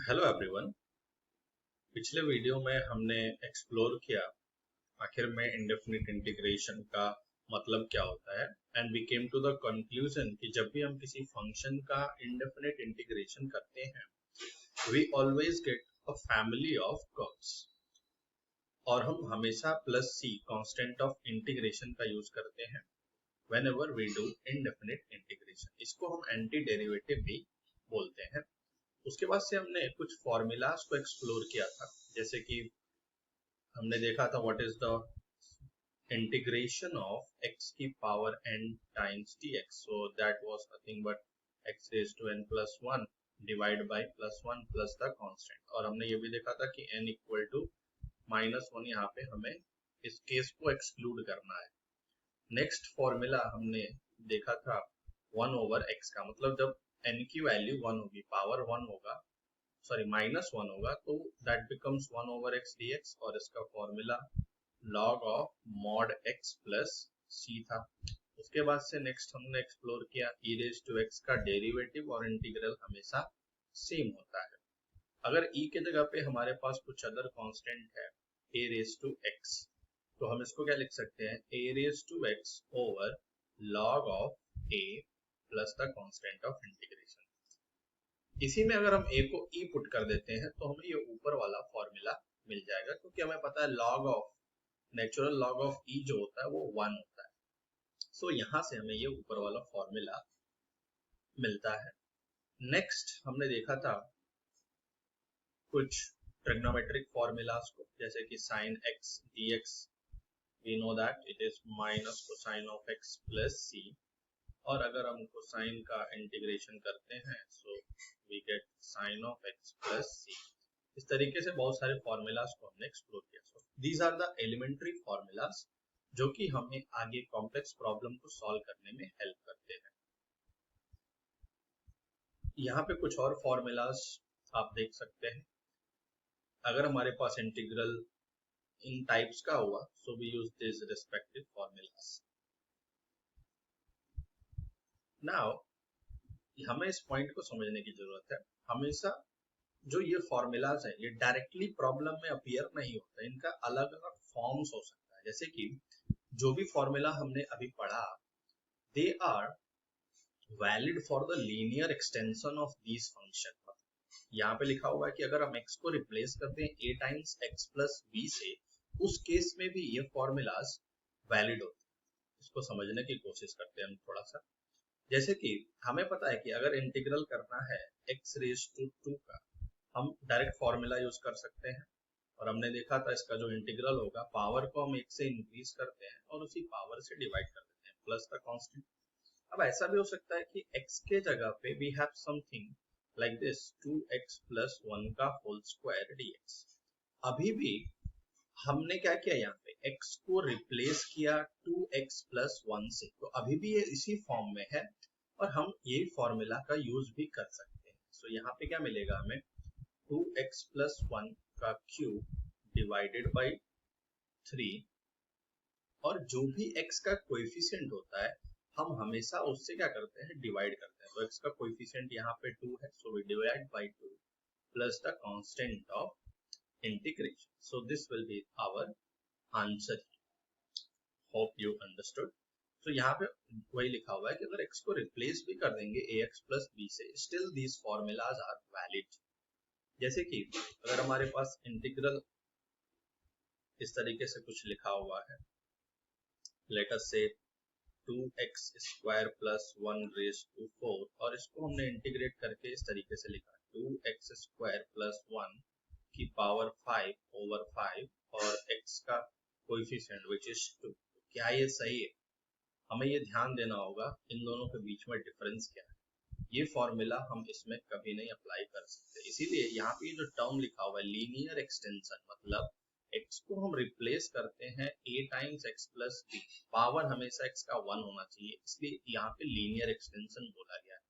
Hello everyone. पिछले video में हमने एक्सप्लोर किया आखिर में इंडेफिनिट इंटीग्रेशन का मतलब क्या होता है and we came to the conclusion कि जब भी हम किसी फंक्शन का इंडेफिनिट इंटीग्रेशन करते हैं we always get a family of curves और हम हमेशा plus C constant of integration का यूज करते हैं whenever we do indefinite integration. इसको हम एंटी डेरिवेटिव भी बोलते हैं। उसके बाद से हमने कुछ फॉर्मूलाज को एक्सप्लोर किया था, जैसे कि हमने देखा था what is the integration of x की power n times dx, so that was nothing but x raise to n plus 1 divide by plus 1 plus the constant. और हमने ये भी देखा था कि n इक्वल टू -1, यहाँ पे हमें इस केस को एक्सक्लूड करना है। नेक्स्ट फॉर्मूला हमने देखा था 1 ओवर x का, मतलब जब n की वैल्यू 1 होगी, पावर 1 होगा, सॉरी -1 होगा, तो that becomes 1 over x dx और इसका formula log of mod x plus c था। उसके बाद से नेक्स्ट हमने एक्सप्लोर किया e रेज टू x का डेरिवेटिव और इंटीग्रल हमेशा सेम होता है। अगर e के जगह पे हमारे पास कुछ अदर कांस्टेंट है a रेज टू x, तो हम इसको क्या लिख सकते हैं, a raise to x over log of a plus the constant of integration. इसी में अगर हम a को e पुट कर देते हैं तो हमें ये ऊपर वाला फॉर्मूला मिल जाएगा, क्योंकि हमें पता है log of natural log of e जो होता है वो 1 होता है। सो यहाँ से हमें ये ऊपर वाला फॉर्मूला मिलता है। नेक्स्ट हमने देखा था कुछ ट्रिग्नोमेट्रिक फॉर्मूलाज को, जैसे कि sin x dx, we know that it is minus cosine of x plus c, और अगर हम कोसाइन का इंटीग्रेशन करते हैं so we get sine of x plus c। इस तरीके से बहुत सारे फॉर्मूलाज को हमने एक्सप्लोर किया। So these are the elementary formulas जो कि हमें आगे कॉम्प्लेक्स प्रॉब्लम को सॉल्व करने में हेल्प करते हैं। यहाँ पे कुछ और फॉर्मूलाज आप देख सकते हैं। अगर हमारे पास इंटीग्रल इन टाइप्स का हुआ so we use this respective formulas. Now हमें इस पॉइंट को समझने की जरूरत है, हमेशा जो ये फॉर्मूलाज है ये डायरेक्टली प्रॉब्लम में अपीयर नहीं होता, इनका अलग अलग फॉर्म्स हो सकता है। जैसे कि जो भी फॉर्मूला हमने अभी पढ़ा, they are valid for the linear extension of this function. यहाँ पे लिखा हुआ है कि अगर हम x को रिप्लेस करते हैं a times x plus b से, उस केस में भी ये फॉर्मूलाज वैलिड होते हैं। इसको समझने की कोशिश करते हैं हम थोड़ा सा। जैसे कि हमें पता है कि अगर इंटीग्रल करना है x रेज टू 2 का, हम डायरेक्ट फॉर्मूला यूज कर सकते हैं। और हमने देखा था इसका जो इंटीग्रल होगा, पावर को हम 1 से इंक्रीज करते हैं और उसी पावर से डिवाइड कर देते हैं प्लस द कांस्टेंट। अब ऐसा भी हो सकता है कि x के जगह पे we have something like this 2x plus 1 का होल स्क्वायर dx। अभी भी हमने क्या किया, यहाँ पे x को रिप्लेस किया 2x प्लस 1 से, तो अभी भी ये इसी फॉर्म में है और हम ये फॉर्मूला का यूज भी कर सकते हैं। सो यहाँ पे क्या मिलेगा हमें, 2x प्लस 1 का क्यूब डिवाइडेड बाई 3, और जो भी x का कोएफिशिएंट होता है हम हमेशा उससे क्या करते हैं, डिवाइड करते हैं। तो x का कोएफिशिएंट यहाँ पे 2 है, so we divide by 2 plus the constant of integration. So this will be our answer. Hope you understood. तो यहाँ पे वही लिखा हुआ है कि अगर x को रिप्लेस भी कर देंगे ax प्लस b से, still these formulas are valid. जैसे कि अगर हमारे पास इंटीग्रल इस तरीके से कुछ लिखा हुआ है, लेट अस से 2x square plus 1 raise to 4, और इसको हमने इंटीग्रेट करके इस तरीके से लिखा 2x स्क्वायर प्लस 1 की पावर 5 ओवर 5 और x का कोएफिशिएंट विच इज 2। क्या ये सही है? हमें ये ध्यान देना होगा इन दोनों के बीच में डिफरेंस क्या है। ये फॉर्मूला हम इसमें कभी नहीं अप्लाई कर सकते, इसीलिए यहाँ पे जो टर्म लिखा हुआ है लीनियर एक्सटेंशन, मतलब x को हम रिप्लेस करते हैं a times x plus b, power हमेशा x का 1 होना चाहिए, इसलिए यहाँ पे लीनियर एक्सटेंशन बोला गया है।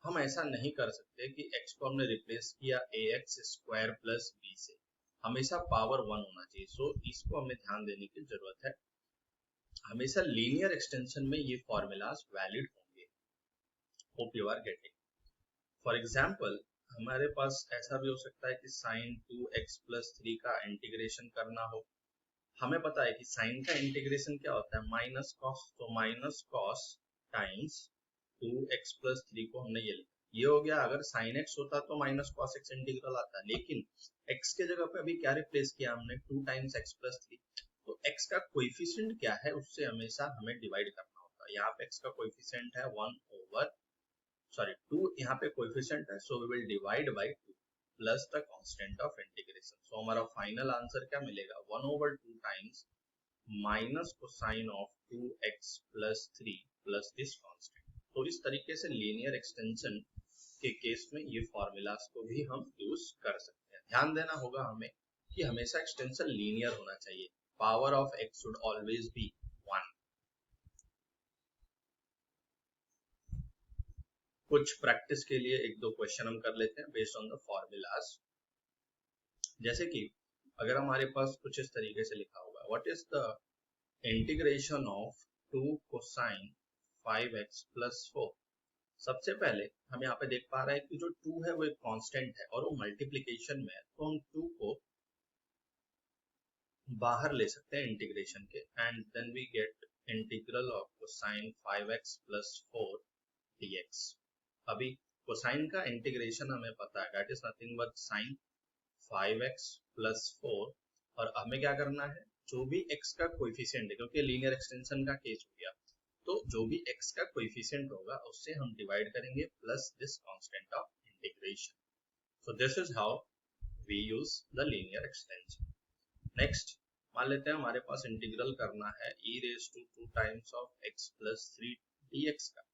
हम ऐसा नहीं कर सकते कि x को हमने रिप्लेस किया ax स्क्वायर प्लस b से, हमेशा पावर 1 होना चाहिए। सो इसको हमें ध्यान देने की जरूरत है, हमेशा लीनियर एक्सटेंशन में ये फॉर्मूलाज वैलिड होंगे। Hope you are getting. For example हमारे पास ऐसा भी हो सकता है कि साइन 2x प्लस 3 का इंटीग्रेशन करना हो। हमें पता है कि साइन का इंटीग्रेशन क्या होता है, माइनस कॉस, तो minus cos times 2x plus 3 को हमने ये लिखा। ये हो गया। अगर साइन x होता तो माइनस कॉस x इंटीग्रल आता, लेकिन x के जगह पे अभी क्या रिप्लेस किया हमने, 2 टाइम्स x प्लस 3। तो x का कोएफिशिएंट क्या है, उससे हमेशा हमें डिवाइड करना होता है। यहाँ पे x का कोएफिशिएंट है 2, यहाँ पे कोएफिशिएंट है, so we will divide by 2 plus the constant of integration. So हमारा फाइनल आंसर क्या मिलेगा, 1/2 times minus cosine of 2x plus 3 plus this constant. तो इस तरीके से लीनियर एक्सटेंशन के केस में ये फॉर्मूलाज को भी हम यूज कर सकते हैं। ध्यान देना होगा हमें कि हमेशा एक्सटेंशन लीनियर होना चाहिए। Power of x should always be 1। कुछ प्रैक्टिस के लिए एक दो क्वेश्चन हम कर लेते हैं बेस्ड ऑन द फॉर्मूलाज। जैसे कि अगर हमारे पास कुछ इस तरीके से लिखा हुआ है, what is the integration of 2 cosine 5x plus 4। सबसे पहले हम यहाँ पे देख पा रहे हैं कि जो 2 है वो एक कांस्टेंट है और वो मल्टीप्लिकेशन में है, तो हम 2 को बाहर ले सकते हैं इंटीग्रेशन के, and then we get integral of cosine 5x plus 4 dx। अभी कोसाइन का इंटीग्रेशन हमें पता है, that is nothing but sine 5x plus 4, और हमें क्या करना है, जो भी x का कोएफिशिएंट है, क्योंकि लीनियर एक्सटेंशन का केस हो गया, तो जो भी x का कोएफिशिएंट होगा उससे हम डिवाइड करेंगे plus this constant of integration. So this is how we use the linear extension. Next मान लेते हैं हमारे पास इंटीग्रल करना है e raise to 2 times of x plus 3 dx का।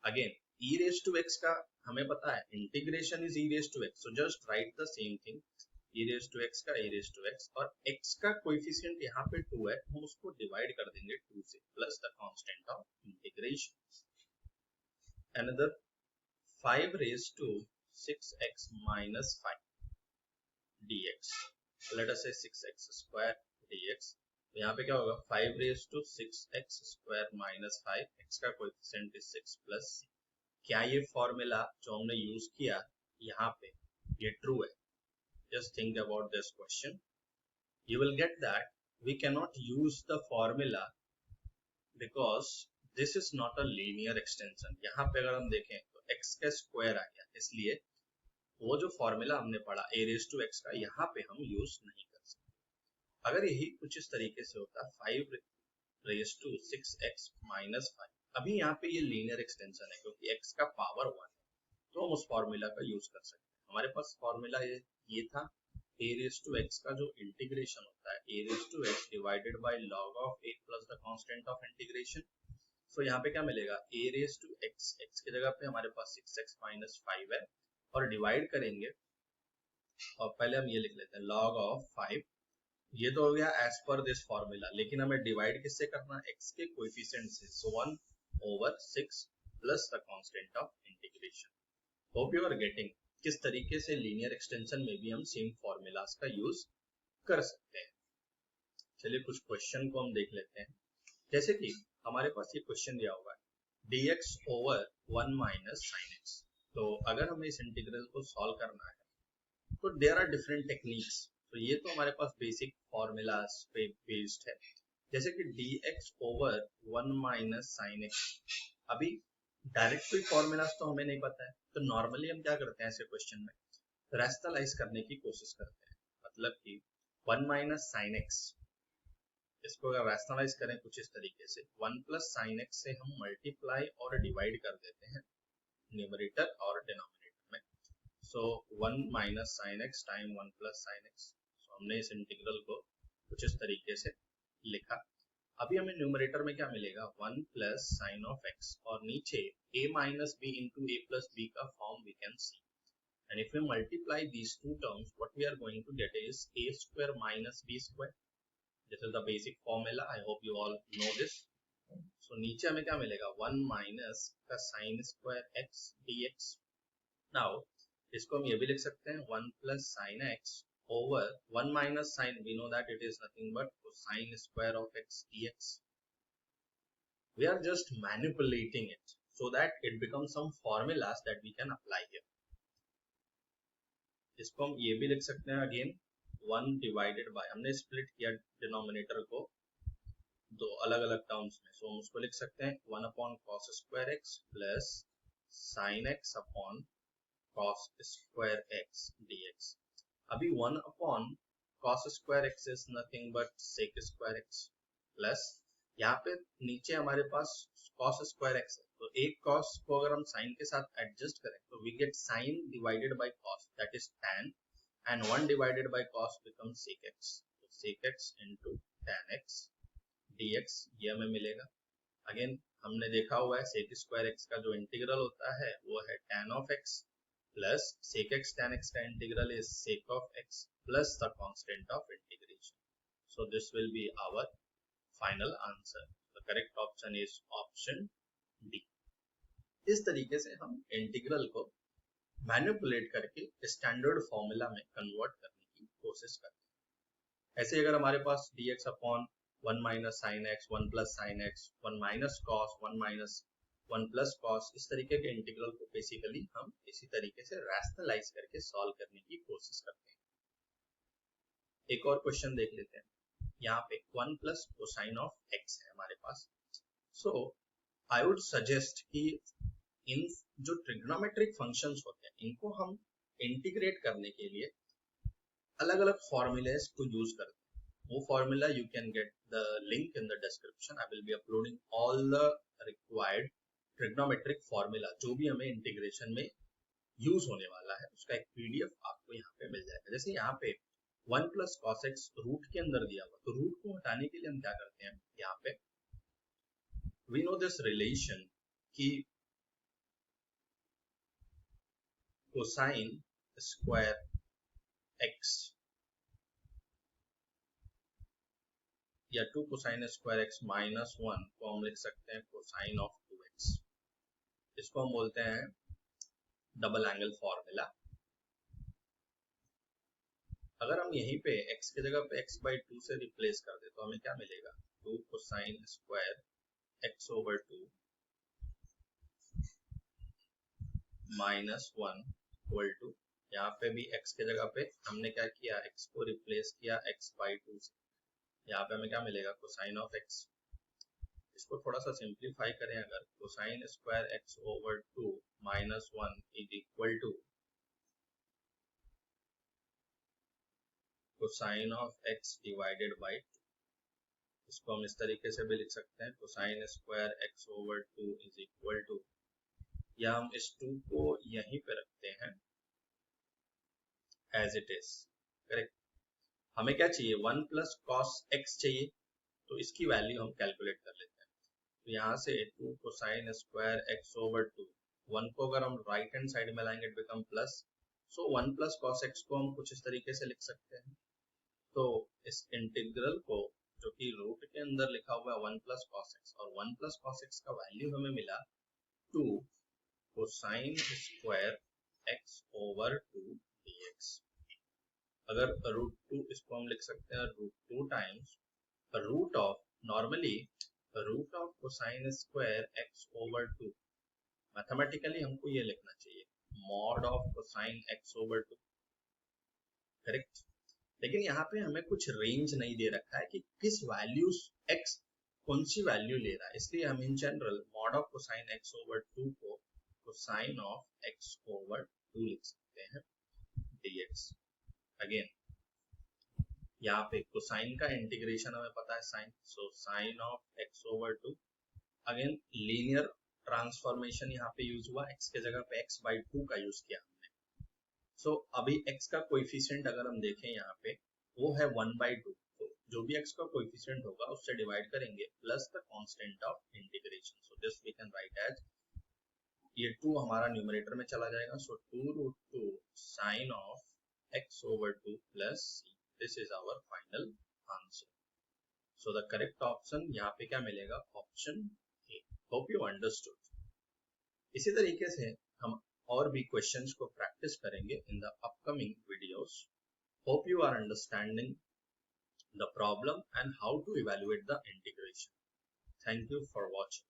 Again e raise to x का हमें पता है integration is e raise to x, so just write the same thing, e raise to x का e रेज टू x, और x का coefficient यहाँ पे 2 है, हम उसको डिवाइड कर देंगे 2 से plus the constant of integration. Another 5 raise to 6x minus 5 dx, let us say 6x square dx। तो यहाँ पे क्या होगा, 5 raise to 6x square minus 5, x का कोएफिशिएंट इज 6 प्लस c। क्या ये फॉर्मूला जो हमने यूज किया यहाँ पे ये ट्रू है? Just think about this question. You will get that we cannot use the formula because this is not a linear extension. यहाँ पे अगर हम देखें तो x का स्क्वायर आ गया, इसलिए वो जो फॉर्मूला हमने पढ़ा a रेज टू x का, यहाँ पे हम यूज नहीं कर सकते। अगर यही कुछ इस तरीके से होता 5 रेज टू 6x माइनस 5, अभी यहाँ पे ये लीनियर एक्सटेंशन है क्योंकि x का पावर 1 है, तो हम उस फॉर्मूला का यूज कर सकते हैं। हमारे पास फॉर्मूला ये था, a रेज टू x का जो इंटीग्रेशन होता है a raise to x divided by log of a plus the constant of integration. So यहाँ पे क्या मिलेगा, a raise to x, x की जगह पे हमारे पास 6x माइनस 5 है, और डिवाइड करेंगे, और पहले हम ये लिख लेते हैं log ऑफ 5। ये तो हो गया एज पर दिस फॉर्मूला, लेकिन हमें डिवाइड किससे करना, x के कोएफिशिएंट से, so 1/6 plus the constant of integration. Hope you are getting किस तरीके से लीनियर एक्सटेंशन में भी हम सेम फॉर्मूलाज का यूज कर सकते हैं। चलिए कुछ क्वेश्चन को हम देख लेते हैं। जैसे कि हमारे पास ये क्वेश्चन दिया हुआ है dx over 1 minus sine x। तो अगर हमें इस इंटीग्रल को सॉल्व करना है तो देयर आर डिफरेंट टेक्निक्स। तो ये तो हमारे पास बेसिक फॉर्मूलाज पे बेस्ड है, जैसे कि dx over 1 minus sine x। अभी डायरेक्ट कोई फॉर्मूलाज तो हमें नहीं पता है, तो नॉर्मली हम क्या करते हैं ऐसे क्वेश्चन में, रैशनलाइज करने की कोशिश करते हैं। मतलब कि 1 माइनस साइन x, इसको अगर रैशनलाइज करें कुछ इस तरीके से, 1 प्लस साइन x से हम मल्टीप्लाई और डिवाइड कर देते हैं न्यूमरेटर और डिनोमिनेटर में। So 1 minus sine x time 1 plus sine x। So हमने इस इंटीग्रल को कुछ इस तरीके से लिखा। अभी हमें न्यूमरेटर में क्या मिलेगा, 1 प्लस साइन ऑफ x, और नीचे a minus b into a plus b का form we can see, and if we multiply these two terms, what we are going to get is a square minus b square. This is the basic formula. I hope you all know this. So नीचे हमें क्या मिलेगा, 1 minus का sine square x dx। Now इसको हम ये भी लिख सकते हैं 1 plus sine x over 1 minus sin, we know that it is nothing but cosine square of x dx. We are just manipulating it so that it becomes some formulas that we can apply here. इसको हम ये भी लिख सकते हैं again 1 divided by, हमने split किया denominator को दो अलग अलग टर्म्स में, सो हम उसको लिख सकते हैं 1 upon cos square x plus sine x upon cos square x dx। अभी 1 upon cos square x is nothing but sec square x plus यहाँ पे नीचे हमारे पास कॉस स्क्वायर एक्स है, तो एक कॉस को अगर हम साइन के साथ एडजस्ट करें तो we get sine divided by cos that is tan, and 1 divided by cos becomes sec x, so sec x into tan x dx ये हमें मिलेगा। अगेन हमने देखा हुआ है sec स्क्वायर x का जो इंटीग्रल होता है वो है tan of x plus sec x tan x का integral is sec of x plus the constant of integration, so this will be our final answer, the correct option is option D। इस तरीके से हम integral को manipulate करके standard formula में convert करने की कोशिश करते हैं। ऐसे अगर हमारे पास dx upon 1 minus sine x 1 plus sine x 1 minus cos 1 minus 1 plus cos, इस तरीके के इंटीग्रल को बेसिकली हम इसी तरीके से रैशनलाइज करके सॉल्व करने की कोशिश करते हैं। एक और क्वेश्चन देख लेते हैं। यहाँ पे 1 प्लस कोसाइन ऑफ एक्स है हमारे पास, सो आई वुड सजेस्ट कि इन जो ट्रिग्नोमेट्रिक फंक्शंस होते हैं इनको हम इंटीग्रेट करने के लिए अलग अलग फॉर्मूलेस को यूज करते हैं। वो formula you can get the link in the description, I will be uploading all the required trigonometric formula जो भी हमें इंटीग्रेशन में यूज होने वाला है उसका एक पीडीएफ आपको यहाँ पे मिल जाएगा। जैसे यहाँ पे 1 प्लस कॉस एक्स रूट के अंदर दिया हुआ, तो रूट को हटाने के लिए हम क्या करते हैं, यहाँ पे वी नो दिस रिलेशन कि कोसाइन स्क्वायर एक्स या 2 कोसाइन स्क्वायर एक्स माइनस 1 को हम लिख सकते हैं कोसाइन ऑफ 2x। इसको हम बोलते हैं डबल एंगल फॉर्मूला। अगर हम यहीं पे x की जगह पे x बाई 2 से रिप्लेस कर दे तो हमें क्या मिलेगा, 2 cosine square x over 2 minus 1 equal to, यहाँ पे भी x की जगह पे हमने क्या किया, x को रिप्लेस किया x बाई 2 से, यहाँ पे हमें क्या मिलेगा कोसाइन ऑफ x। इसको थोड़ा सा सिंप्लीफाई करें, अगर cosine square x over 2 minus 1 is equal to cosine of x divided by 2, इसको हम इस तरीके से भी लिख सकते हैं cosine square x over 2 is equal to, या हम इस 2 को यहीं पे रखते हैं एज इट इज, करेक्ट। हमें क्या चाहिए, 1 प्लस कॉस x चाहिए, तो इसकी वैल्यू हम कैलकुलेट कर लेते हैं। तो यहाँ से 2 कोसाइन स्क्वायर x ओवर 2, 1 को अगर हम राइट हैंड साइड में लाएंगे it become plus, so 1 plus cos x को हम कुछ इस तरीके से लिख सकते हैं। तो इस इंटीग्रल को जो कि रूट के अंदर लिखा हुआ है 1 प्लस कॉस एक्स, और 1 प्लस कॉस एक्स का वैल्यू हमें मिला 2 cosine square x over 2 dx। अगर रूट 2 इसको हम लिख सकते हैं root 2 times root of, normally root of cosine square x over 2, mathematically हमको ये लिखना चाहिए mod of cosine x over 2, correct. लेकिन यहाँ पे हमें कुछ रेंज नहीं दे रखा है कि किस वैल्यू x कौन सी वैल्यू ले रहा है, इसलिए हम in general mod of cosine x over 2 को कोसाइन ऑफ x ओवर 2 लिख सकते हैं dx। अगेन यहाँ पे कोसाइन का इंटीग्रेशन हमें पता है sine, so sine of x over 2, again linear transformation यहाँ पे यूज हुआ, x के जगह पे x बाई 2 का यूज किया। सो अभी x का कोएफिशिएंट अगर हम देखें यहाँ पे वो है 1 बाई 2, तो जो भी x का कोएफिशिएंट होगा उससे डिवाइड करेंगे plus the constant of integration, so this we can write as, ये 2 हमारा न्यूमरेटर में चला जाएगा, so 2 root 2 sine of x over 2 plus c, this is our final answer. So the correct option यहाँ पे क्या मिलेगा, option A. Hope you understood. इसी तरीके से हम और भी क्वेश्चंस को प्रैक्टिस करेंगे in the upcoming videos. Hope you are understanding the problem and how to evaluate the integration. Thank you for watching.